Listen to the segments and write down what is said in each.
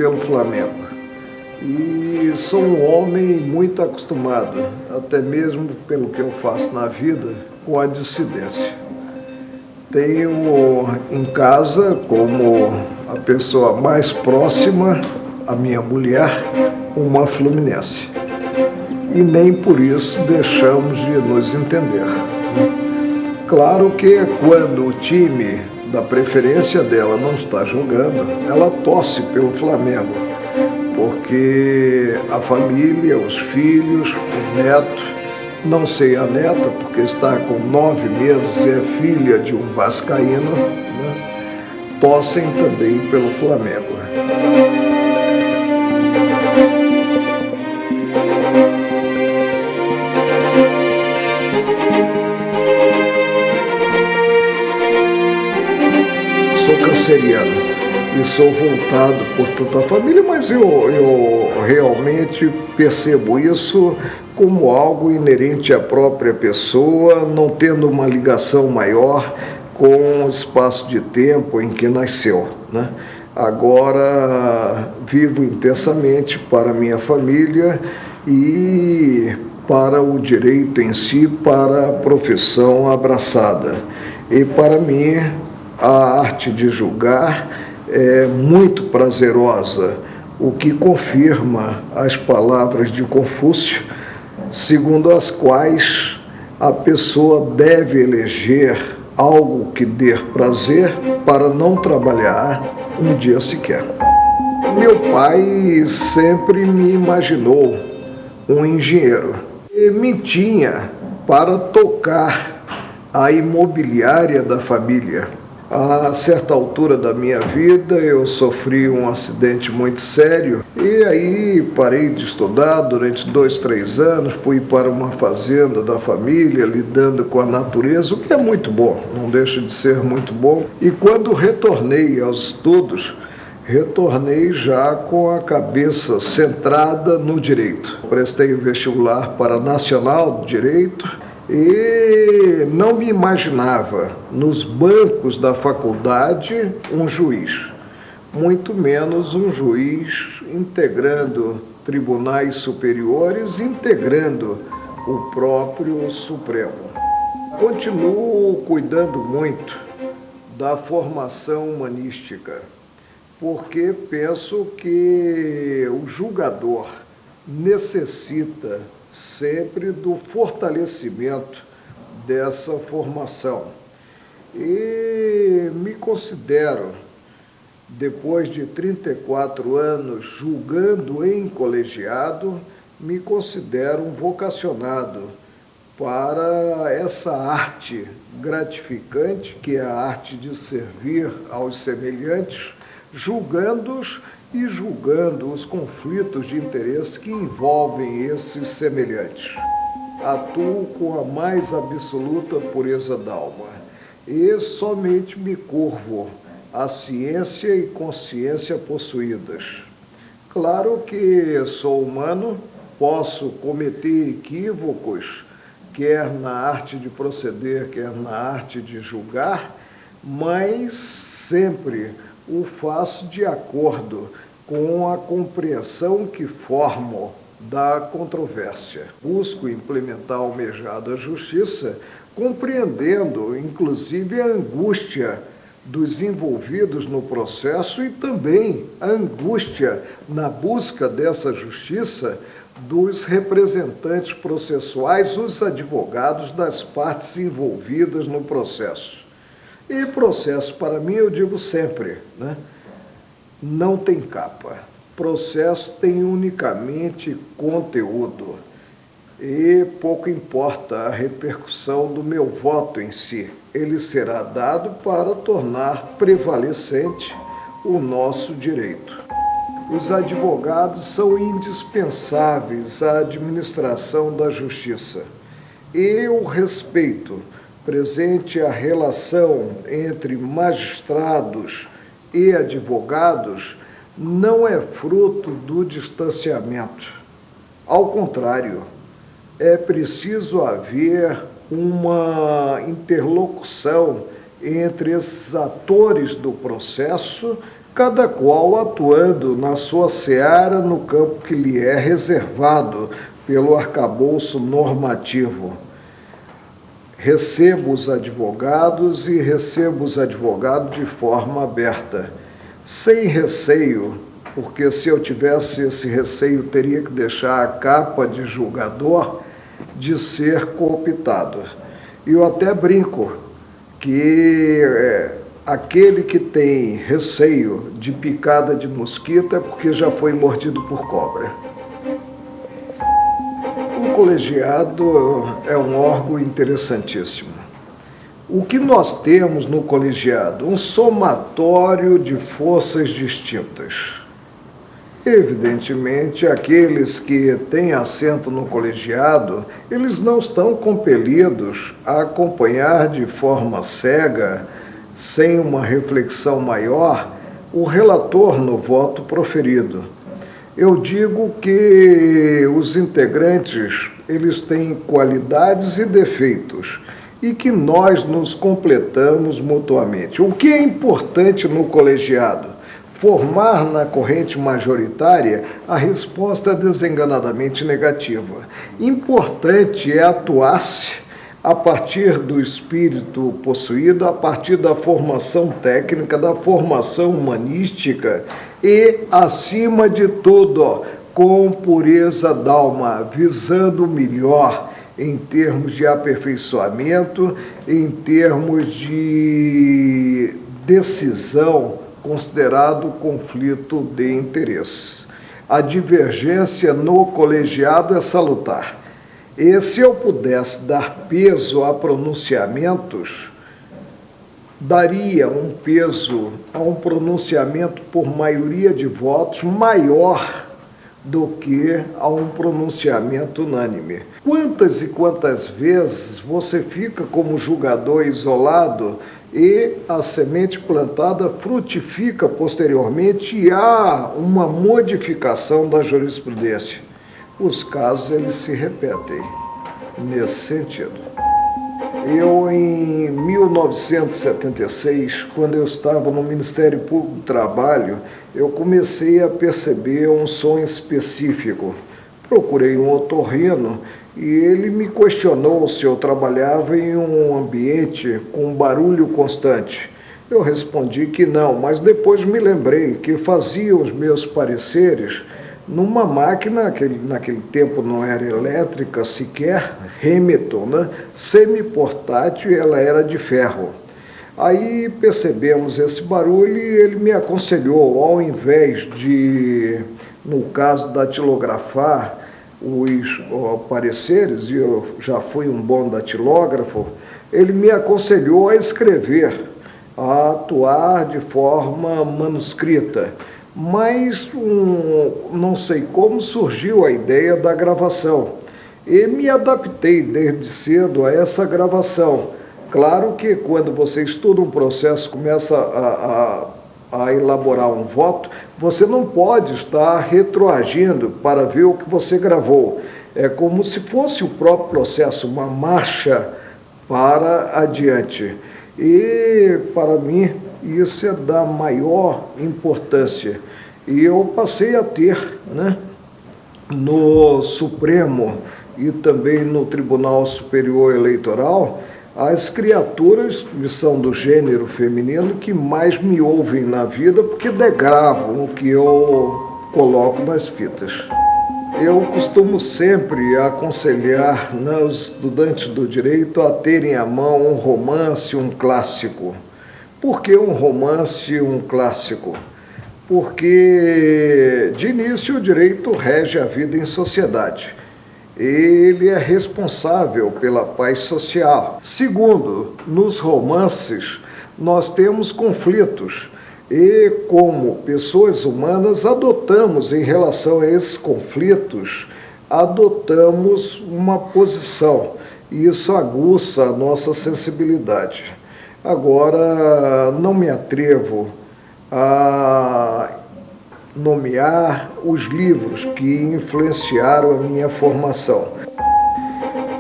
pelo Flamengo. E sou um homem muito acostumado, até mesmo pelo que eu faço na vida, com a dissidência. Tenho em casa, como a pessoa mais próxima, a minha mulher, uma fluminense. E nem por isso deixamos de nos entender. Claro que quando o time da preferência dela não está jogando, ela torce pelo Flamengo, porque a família, os filhos, o neto, não sei a neta, porque está com 9 meses, é filha de um vascaíno, né? Torcem também pelo Flamengo. Sou canceriano e sou voltado por toda a família, mas eu realmente percebo isso como algo inerente à própria pessoa, não tendo uma ligação maior com o espaço de tempo em que nasceu, né? Agora vivo intensamente para a minha família e para o direito em si, para a profissão abraçada. E para mim, a arte de julgar é muito prazerosa, o que confirma as palavras de Confúcio, segundo as quais a pessoa deve eleger algo que dê prazer para não trabalhar um dia sequer. Meu pai sempre me imaginou um engenheiro e me tinha para tocar a imobiliária da família. A certa altura da minha vida, eu sofri um acidente muito sério e aí parei de estudar durante 2, 3 anos, fui para uma fazenda da família, lidando com a natureza, o que é muito bom, não deixa de ser muito bom. E quando retornei aos estudos, retornei já com a cabeça centrada no direito. Prestei o vestibular para Nacional de Direito, e não me imaginava nos bancos da faculdade um juiz, muito menos um juiz integrando tribunais superiores, integrando o próprio Supremo. Continuo cuidando muito da formação humanística, porque penso que o julgador necessita sempre do fortalecimento dessa formação. E me considero, depois de 34 anos julgando em colegiado, me considero um vocacionado para essa arte gratificante, que é a arte de servir aos semelhantes, julgando-os e julgando os conflitos de interesse que envolvem esses semelhantes. Atuo com a mais absoluta pureza d'alma e somente me curvo à ciência e consciência possuídas. Claro que sou humano, posso cometer equívocos, quer na arte de proceder, quer na arte de julgar, mas sempre o faço de acordo com a compreensão que formo da controvérsia. Busco implementar a almejada justiça, compreendendo, inclusive, a angústia dos envolvidos no processo e também a angústia na busca dessa justiça dos representantes processuais, os advogados das partes envolvidas no processo. E processo, para mim, eu digo sempre, né? Não tem capa. Processo tem unicamente conteúdo. E pouco importa a repercussão do meu voto em si. Ele será dado para tornar prevalecente o nosso direito. Os advogados são indispensáveis à administração da justiça. E o respeito presente a relação entre magistrados e advogados não é fruto do distanciamento. Ao contrário, é preciso haver uma interlocução entre esses atores do processo cada qual atuando na sua seara no campo que lhe é reservado pelo arcabouço normativo. Recebo os advogados e recebo os advogados de forma aberta, sem receio, porque se eu tivesse esse receio, teria que deixar a capa de julgador de ser cooptado. E eu até brinco que aquele que tem receio de picada de mosquito é porque já foi mordido por cobra. O colegiado é um órgão interessantíssimo. O que nós temos no colegiado? Um somatório de forças distintas. Evidentemente, aqueles que têm assento no colegiado, eles não estão compelidos a acompanhar de forma cega, sem uma reflexão maior, o relator no voto proferido. Eu digo que os integrantes, eles têm qualidades e defeitos e que nós nos completamos mutuamente. O que é importante no colegiado? Formar na corrente majoritária a resposta desenganadamente negativa. Importante é atuar-se a partir do espírito possuído, a partir da formação técnica, da formação humanística e, acima de tudo, com pureza d'alma, visando o melhor em termos de aperfeiçoamento, em termos de decisão, considerado conflito de interesses. A divergência no colegiado é salutar. E se eu pudesse dar peso a pronunciamentos, daria um peso a um pronunciamento por maioria de votos maior do que a um pronunciamento unânime. Quantas e quantas vezes você fica como julgador isolado e a semente plantada frutifica posteriormente e há uma modificação da jurisprudência? Os casos eles se repetem nesse sentido. Eu, em 1976, quando eu estava no Ministério Público do Trabalho, eu comecei a perceber um som específico. Procurei um otorrino e ele me questionou se eu trabalhava em um ambiente com barulho constante. Eu respondi que não, mas depois me lembrei que fazia os meus pareceres numa máquina, que naquele tempo não era elétrica sequer, Hamilton, né? Semi-portátil, e ela era de ferro. Aí percebemos esse barulho e ele me aconselhou, ao invés de, no caso, datilografar os pareceres, e eu já fui um bom datilógrafo, ele me aconselhou a escrever, a atuar de forma manuscrita. Mas não sei como surgiu a ideia da gravação e me adaptei desde cedo a essa gravação. Claro que quando você estuda um processo, começa a elaborar um voto, você não pode estar retroagindo para ver o que você gravou. É como se fosse o próprio processo, uma marcha para adiante. E para mim isso é da maior importância. E eu passei a ter, né, no Supremo e também no Tribunal Superior Eleitoral, as criaturas que são do gênero feminino que mais me ouvem na vida, porque degravam o que eu coloco nas fitas. Eu costumo sempre aconselhar, né, os estudantes do direito a terem à mão um romance, um clássico. Por que um romance e um clássico? Porque, de início, o direito rege a vida em sociedade. Ele é responsável pela paz social. Segundo, nos romances, nós temos conflitos. E, como pessoas humanas, adotamos, em relação a esses conflitos, adotamos uma posição. E isso aguça a nossa sensibilidade. Agora, não me atrevo a nomear os livros que influenciaram a minha formação.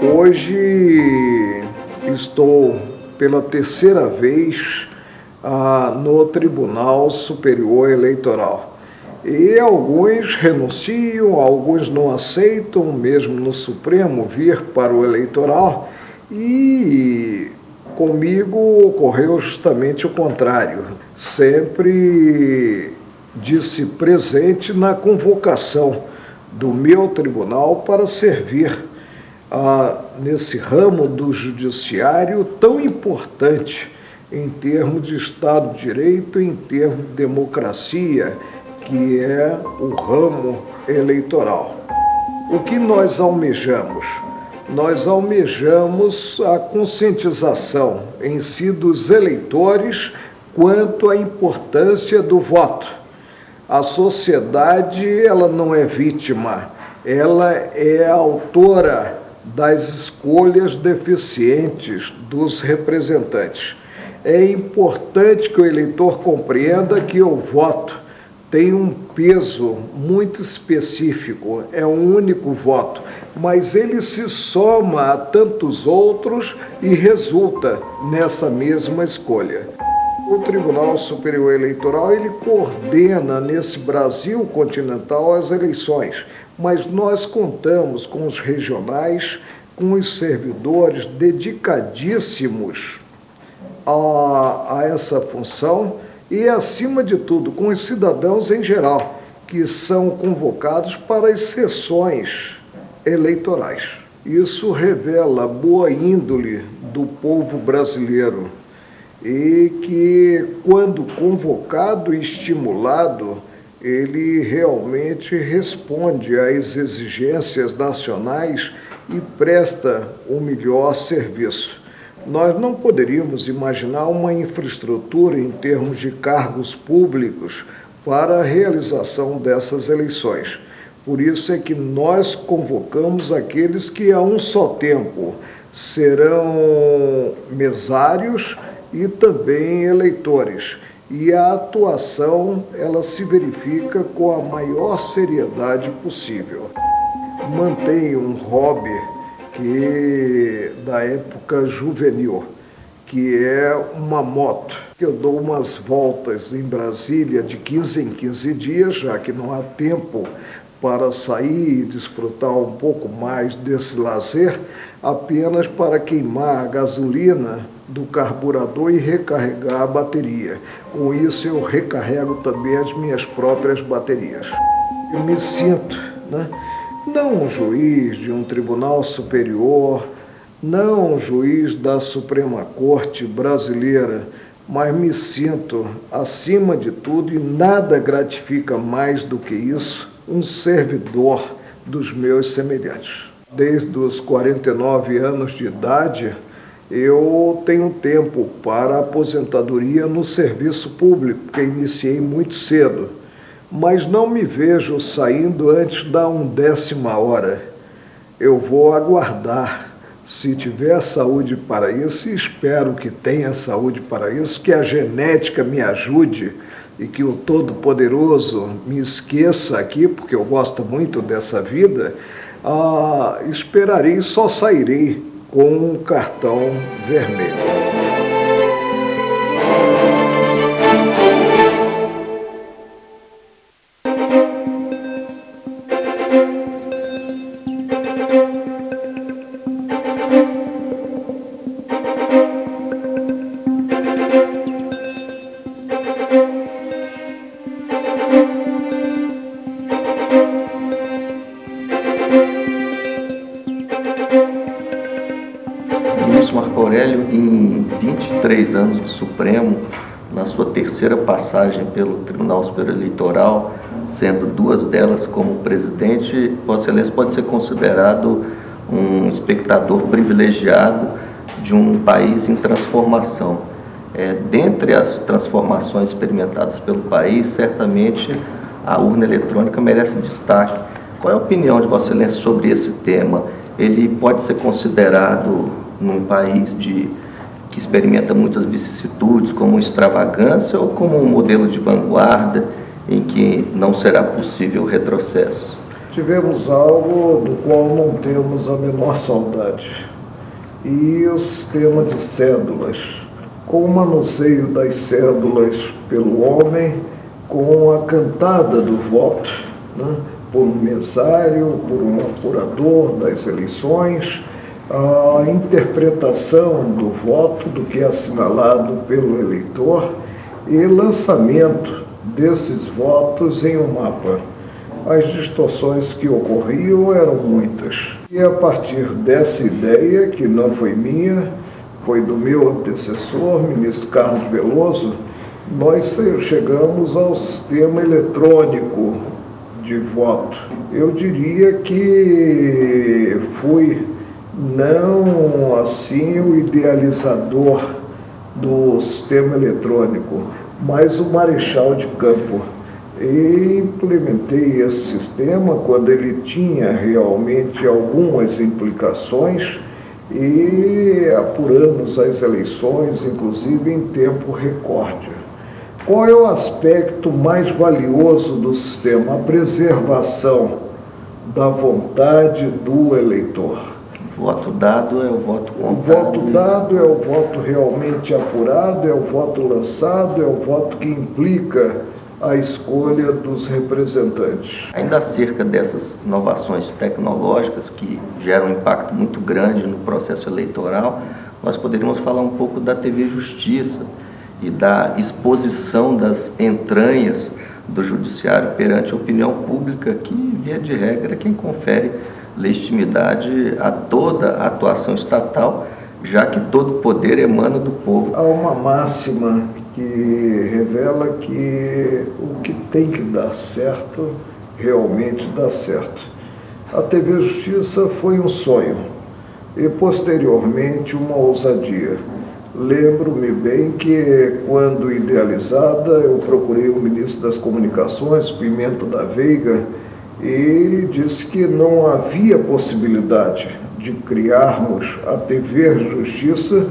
Hoje estou pela terceira vez no Tribunal Superior Eleitoral. E alguns renunciam, alguns não aceitam, mesmo no Supremo, vir para o eleitoral, e comigo ocorreu justamente o contrário. Sempre disse presente na convocação do meu tribunal para servir nesse ramo do judiciário tão importante em termos de Estado de Direito, em termos de democracia, que é o ramo eleitoral. O que nós almejamos? Nós almejamos a conscientização em si dos eleitores quanto à importância do voto. A sociedade, ela não é vítima, ela é autora das escolhas deficientes dos representantes. É importante que o eleitor compreenda que o voto tem um peso muito específico, é um único voto, mas ele se soma a tantos outros e resulta nessa mesma escolha. O Tribunal Superior Eleitoral, ele coordena nesse Brasil continental as eleições, mas nós contamos com os regionais, com os servidores dedicadíssimos a essa função e, acima de tudo, com os cidadãos em geral, que são convocados para as sessões eleitorais. Isso revela boa índole do povo brasileiro e que, quando convocado e estimulado, ele realmente responde às exigências nacionais e presta o melhor serviço. Nós não poderíamos imaginar uma infraestrutura em termos de cargos públicos para a realização dessas eleições. Por isso é que nós convocamos aqueles que a um só tempo serão mesários e também eleitores. E a atuação, ela se verifica com a maior seriedade possível. Mantenho um hobby da época juvenil, que é uma moto. Eu dou umas voltas em Brasília de 15 em 15 dias, já que não há tempo para sair e desfrutar um pouco mais desse lazer, apenas para queimar a gasolina do carburador e recarregar a bateria. Com isso eu recarrego também as minhas próprias baterias. Eu me sinto, não um juiz de um tribunal superior, não um juiz da Suprema Corte brasileira, mas me sinto, acima de tudo, e nada gratifica mais do que isso, um servidor dos meus semelhantes. Desde os 49 anos de idade, eu tenho tempo para a aposentadoria no serviço público, que iniciei muito cedo, mas não me vejo saindo antes da 1ª hora. Eu vou aguardar, se tiver saúde para isso, e espero que tenha saúde para isso, que a genética me ajude e que o Todo-Poderoso me esqueça aqui, porque eu gosto muito dessa vida, esperarei e só sairei com um cartão vermelho. Ministro Marco Aurélio, em 23 anos de Supremo, na sua 3ª passagem pelo Tribunal Superior Eleitoral, sendo 2 delas como presidente, Vossa Excelência pode ser considerado um espectador privilegiado de um país em transformação. Dentre as transformações experimentadas pelo país, certamente a urna eletrônica merece destaque. Qual é a opinião de Vossa Excelência sobre esse tema? Ele pode ser considerado, num país que experimenta muitas vicissitudes, como extravagância ou como um modelo de vanguarda em que não será possível retrocesso? Tivemos algo do qual não temos a menor saudade. E o sistema de cédulas, com o manuseio das cédulas pelo homem, com a cantada do voto, né, por um mesário, por um apurador das eleições, a interpretação do voto, do que é assinalado pelo eleitor, e lançamento desses votos em um mapa. As distorções que ocorriam eram muitas. E a partir dessa ideia, que não foi minha, foi do meu antecessor, ministro Carlos Veloso, nós chegamos ao sistema eletrônico de voto. Eu diria que fui não assim o idealizador do sistema eletrônico, mas o marechal de campo. E implementei esse sistema quando ele tinha realmente algumas implicações e apuramos as eleições, inclusive em tempo recorde. Qual é o aspecto mais valioso do sistema? A preservação da vontade do eleitor. O voto dado é o voto contado. O voto dado é o voto realmente apurado, é o voto lançado, é o voto que implica a escolha dos representantes. Ainda acerca dessas inovações tecnológicas que geram um impacto muito grande no processo eleitoral, nós poderíamos falar um pouco da TV Justiça e da exposição das entranhas do judiciário perante a opinião pública, que, via de regra, é quem confere legitimidade a toda a atuação estatal, já que todo poder emana do povo. Há uma máxima que revela que o que tem que dar certo, realmente dá certo. A TV Justiça foi um sonho e, posteriormente, uma ousadia. Lembro-me bem que, quando idealizada, eu procurei o ministro das Comunicações, Pimenta da Veiga, e ele disse que não havia possibilidade de criarmos a TV Justiça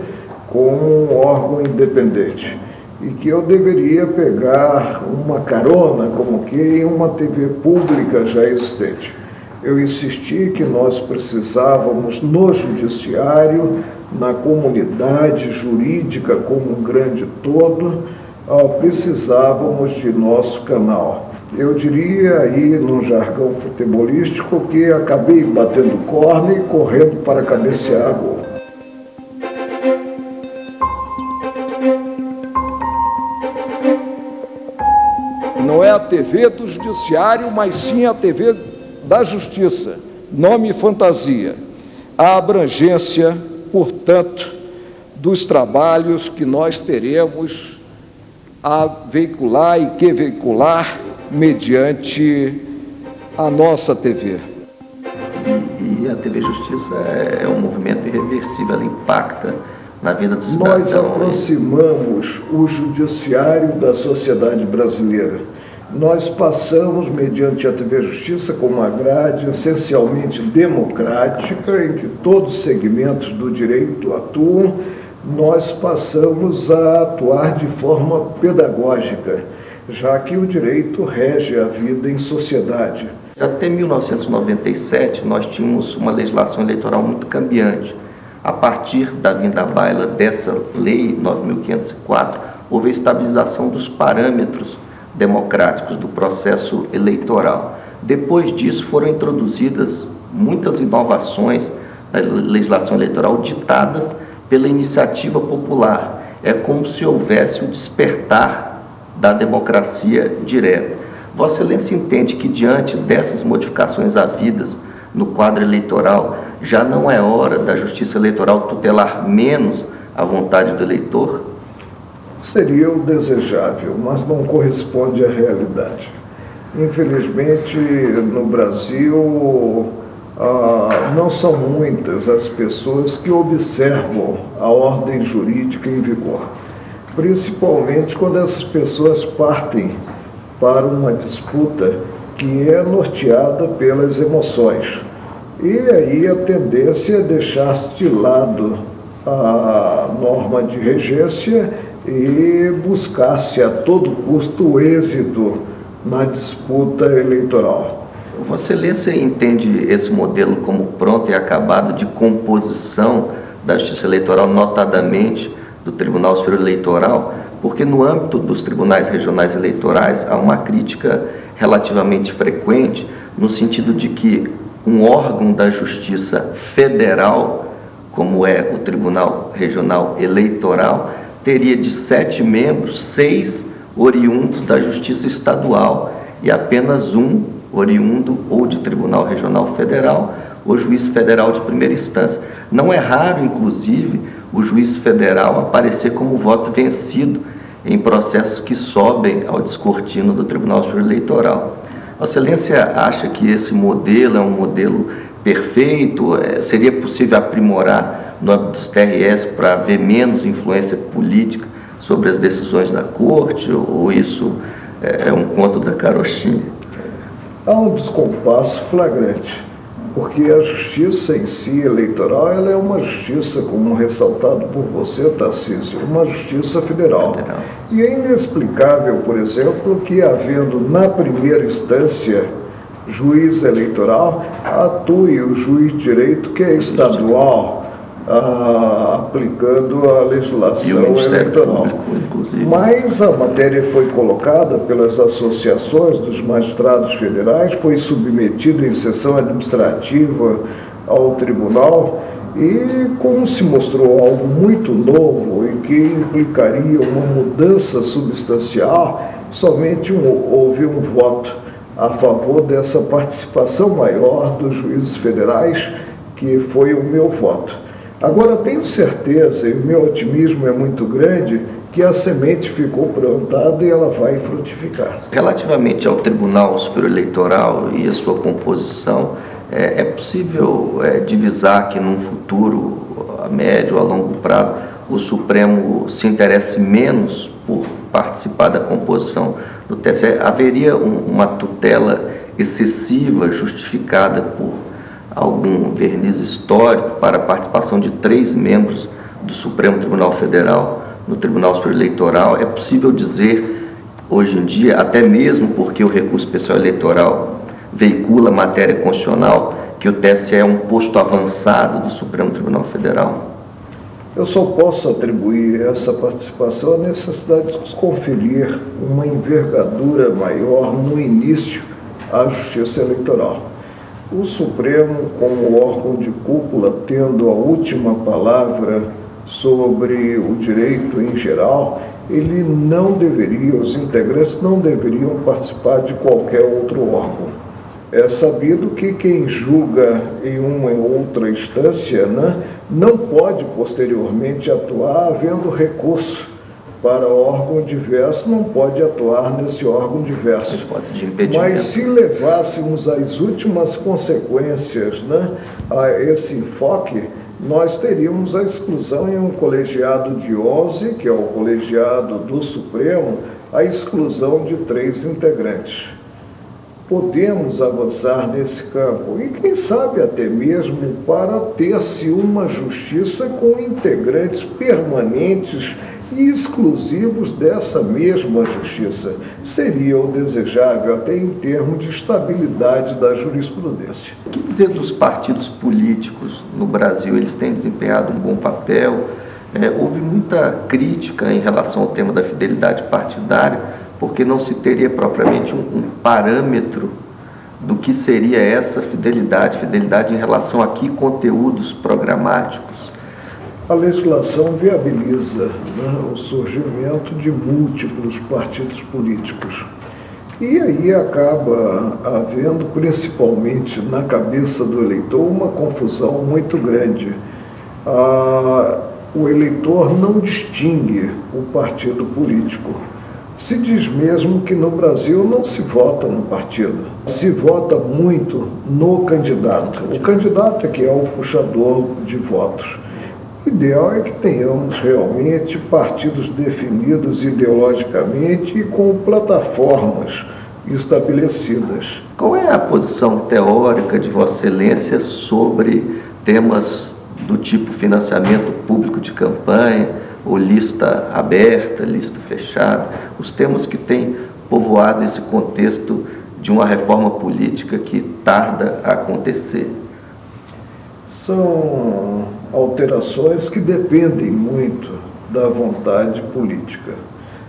como um órgão independente e que eu deveria pegar uma carona, como que em uma TV pública já existente. Eu insisti que nós precisávamos, no judiciário, na comunidade jurídica como um grande todo, precisávamos de nosso canal. Eu diria aí, num jargão futebolístico, que acabei batendo corne e correndo para cabecear a gol. Não é a TV do Judiciário, mas sim a TV da Justiça. Nome e fantasia. A abrangência, portanto, dos trabalhos que nós teremos a veicular e que veicular mediante a nossa TV. E a TV Justiça é um movimento irreversível, ela impacta na vida do cidadão. Nós aproximamos o judiciário da sociedade brasileira. Nós passamos, mediante a TV Justiça, com uma grade essencialmente democrática, em que todos os segmentos do direito atuam, nós passamos a atuar de forma pedagógica, já que o direito rege a vida em sociedade. Até 1997, nós tínhamos uma legislação eleitoral muito cambiante. A partir da vinda à baila dessa lei 9.504, houve a estabilização dos parâmetros democráticos do processo eleitoral. Depois disso, foram introduzidas muitas inovações na legislação eleitoral ditadas pela iniciativa popular. É como se houvesse o despertar da democracia direta. Vossa Excelência entende que, diante dessas modificações havidas no quadro eleitoral, já não é hora da Justiça Eleitoral tutelar menos a vontade do eleitor? Seria o desejável, mas não corresponde à realidade. Infelizmente, no Brasil, não são muitas as pessoas que observam a ordem jurídica em vigor, principalmente quando essas pessoas partem para uma disputa que é norteada pelas emoções. E aí a tendência é deixar-se de lado a norma de regência e buscar-se a todo custo o êxito na disputa eleitoral. Vossa Excelência entende esse modelo como pronto e acabado de composição da Justiça Eleitoral, notadamente do Tribunal Superior Eleitoral, porque no âmbito dos tribunais regionais eleitorais há uma crítica relativamente frequente, no sentido de que um órgão da Justiça Federal, como é o Tribunal Regional Eleitoral, teria de 7 membros, 6 oriundos da Justiça Estadual e apenas um oriundo ou de Tribunal Regional Federal ou juiz federal de primeira instância. Não é raro, inclusive, o juiz federal aparecer como voto vencido em processos que sobem ao descortino do Tribunal Superior Eleitoral. Vossa Excelência acha que esse modelo é um modelo perfeito? Seria possível aprimorar no âmbito dos TRS para haver menos influência política sobre as decisões da Corte, ou isso é um conto da carochinha? Há um descompasso flagrante, porque a justiça em si eleitoral, ela é uma justiça, como ressaltado por você, Tarcísio, uma justiça federal. E é inexplicável, por exemplo, que havendo na primeira instância juiz eleitoral, atue o juiz de direito que é estadual, aplicando a legislação eleitoral. Mas a matéria foi colocada pelas associações dos magistrados federais, foi submetida em sessão administrativa ao tribunal e, como se mostrou algo muito novo e que implicaria uma mudança substancial, somente houve um voto a favor dessa participação maior dos juízes federais, que foi o meu voto. Agora, tenho certeza, e o meu otimismo é muito grande, que a semente ficou plantada e ela vai frutificar. Relativamente ao Tribunal Superior Eleitoral e a sua composição, é possível divisar que num futuro, a médio ou a longo prazo, o Supremo se interesse menos por participar da composição do TSE? Haveria uma tutela excessiva, justificada por algum verniz histórico para a participação de 3 membros do Supremo Tribunal Federal no Tribunal Superior Eleitoral? É possível dizer, hoje em dia, até mesmo porque o recurso especial eleitoral veicula matéria constitucional, que o TSE é um posto avançado do Supremo Tribunal Federal? Eu só posso atribuir essa participação à necessidade de conferir uma envergadura maior no início à Justiça Eleitoral. O Supremo, como órgão de cúpula, tendo a última palavra sobre o direito em geral, ele não deveria, os integrantes não deveriam participar de qualquer outro órgão. É sabido que quem julga em uma ou outra instância, não pode posteriormente atuar havendo recurso para órgão diverso, não pode atuar nesse órgão diverso. Mas se levássemos as últimas consequências a esse enfoque, nós teríamos a exclusão em um colegiado de 11, que é o colegiado do Supremo, a exclusão de 3 integrantes. Podemos avançar nesse campo e, quem sabe, até mesmo para ter-se uma justiça com integrantes permanentes e exclusivos dessa mesma justiça. Seria o desejável até em termos de estabilidade da jurisprudência. O que dizer dos partidos políticos no Brasil? Eles têm desempenhado um bom papel. Houve muita crítica em relação ao tema da fidelidade partidária, porque não se teria propriamente um parâmetro do que seria essa fidelidade em relação a que conteúdos programáticos. A legislação viabiliza o surgimento de múltiplos partidos políticos. E aí acaba havendo, principalmente na cabeça do eleitor, uma confusão muito grande. O eleitor não distingue o partido político. Se diz mesmo que no Brasil não se vota no partido, se vota muito no candidato. O candidato é que é o puxador de votos. O ideal é que tenhamos realmente partidos definidos ideologicamente e com plataformas estabelecidas. Qual é a posição teórica de Vossa Excelência sobre temas do tipo financiamento público de campanha, ou lista aberta, lista fechada, os temas que têm povoado esse contexto de uma reforma política que tarda a acontecer? São alterações que dependem muito da vontade política.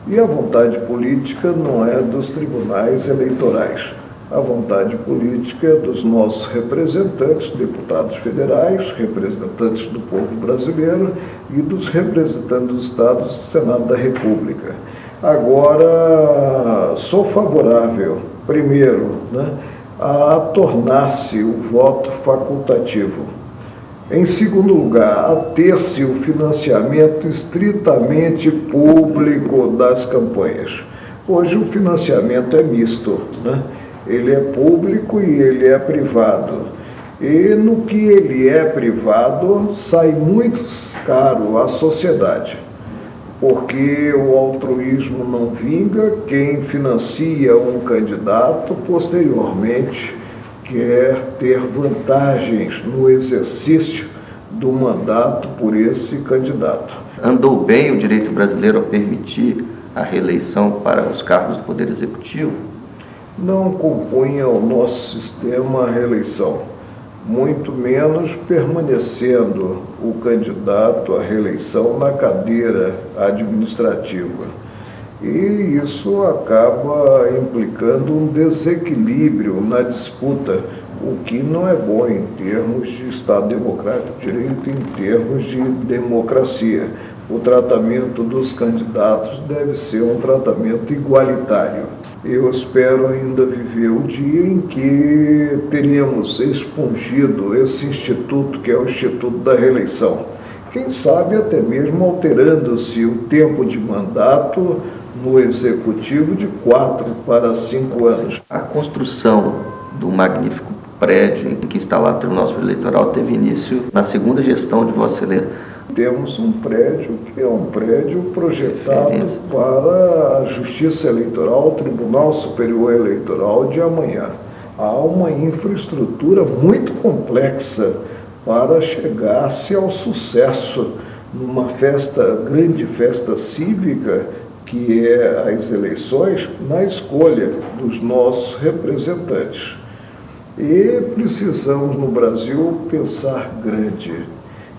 E a vontade política não é dos tribunais eleitorais. A vontade política é dos nossos representantes, deputados federais, representantes do povo brasileiro e dos representantes dos estados do Senado da República. Agora, sou favorável, primeiro, a tornar-se o voto facultativo. Em segundo lugar, a ter-se o financiamento estritamente público das campanhas. Hoje o financiamento é misto, Ele é público e ele é privado. E no que ele é privado, sai muito caro à sociedade, porque o altruísmo não vinga. Quem financia um candidato, posteriormente, quer ter vantagens no exercício do mandato por esse candidato. Andou bem o direito brasileiro a permitir a reeleição para os cargos do Poder Executivo? Não compunha o nosso sistema a reeleição, muito menos permanecendo o candidato à reeleição na cadeira administrativa. E isso acaba implicando um desequilíbrio na disputa, o que não é bom em termos de Estado Democrático de Direito, em termos de democracia. O tratamento dos candidatos deve ser um tratamento igualitário. Eu espero ainda viver o dia em que teríamos expungido esse instituto, que é o Instituto da Reeleição. Quem sabe até mesmo alterando-se o tempo de mandato no Executivo de 4 para 5 anos. A construção do magnífico prédio em que está lá o Tribunal Superior Eleitoral teve início na segunda gestão de Vossa Excelência. Temos um prédio que é um prédio projetado para a Justiça Eleitoral, o Tribunal Superior Eleitoral de amanhã. Há uma infraestrutura muito complexa para chegar-se ao sucesso numa grande festa cívica, que é as eleições, na escolha dos nossos representantes. E precisamos, no Brasil, pensar grande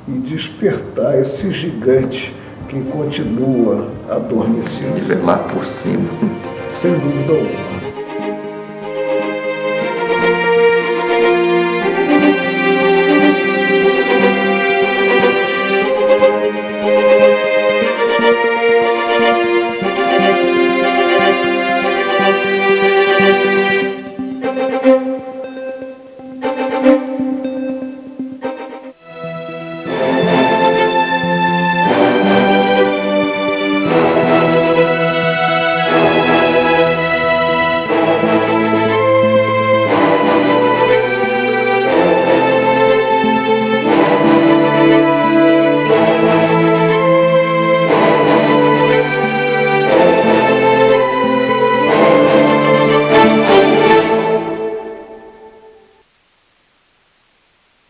e despertar esse gigante que continua adormecido. Nivelar por cima. Sem dúvida alguma.